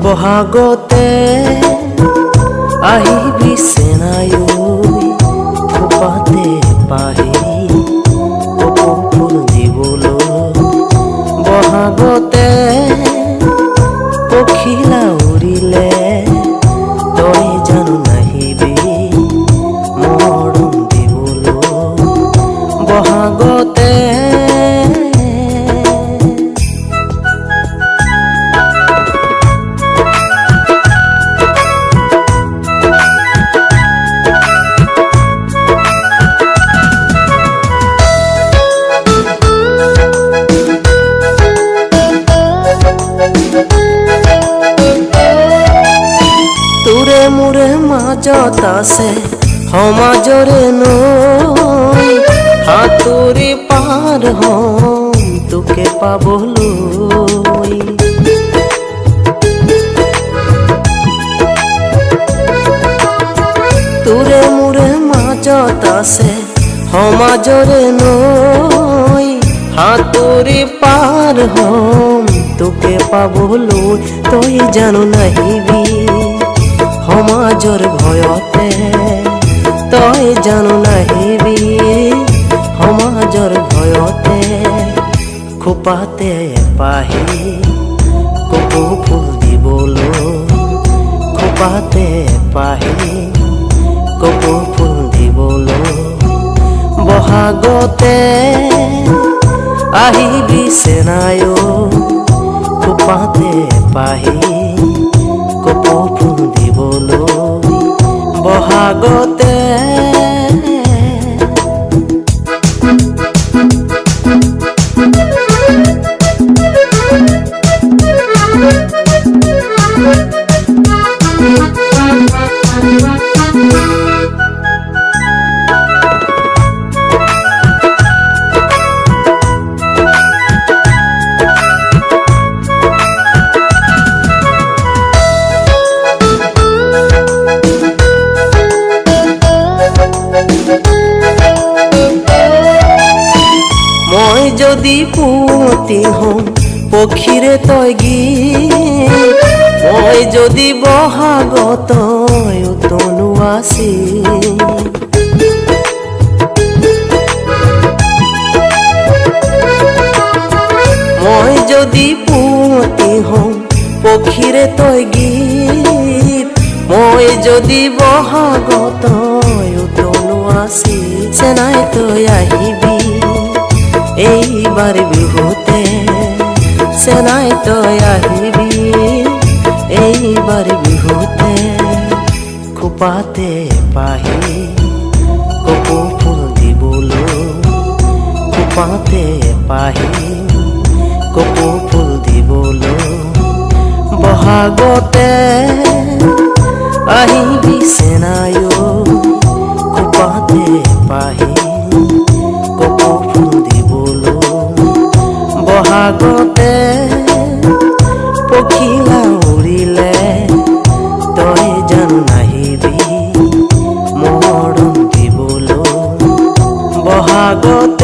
বহাগতে আহিবি চেনায়ো থোপাতে পাহি কপৌ ফুল দিবলৈ বহাগতে পখিলা উৰিলে তই জানো নাহিবি মৰম দিবলৈ বহাগতে তোৰে মোৰে মাজত আছে সমাজৰে নৈ সাঁতুৰি পাৰ হম তোকে পাবলৈ তোৰে মোৰে মাজত আছে সমাজৰে নৈ সাঁতুৰি পাৰ হম তোকে পাবলৈ তই জানো নাহিবি সমাজৰ ভয়তে তই জানো নাহিবি সমাজৰ ভয়তে খোপাতে পাহি কপৌ ফুল দিবলৈ খোপাতে পাহি কপৌ ফুল দিবলৈ বহাগতে আহিবি চেনায়ো খোপাতে পাহি কপৌ ফুল দিবলৈ বহাগতে মই যদি পুৱতি হম পক্ষীৰে তই গীত মই যদি বহাগত তই উতনো আছি মই যদি পুৱতি হম পক্ষীৰে তই গীত মই যদি বহাগত তই উতনো আছি চেনাই তই আহিবি এইবাৰ বিহুতে চেনাই তই আহিবি এইবাৰ বিহুতে খোপাতে পাহি কপৌ ফুল দিবলৈ খোপাতে পাহি কপৌ ফুল দিবলৈ বহাগতে আহিবি চেনায়ো খোপাতে পাহি কপৌ ফুল দিবলৈ বহাগতে পখিলা উৰিলে তই জানো নাহিবি মৰম দিবলৈ বহাগতে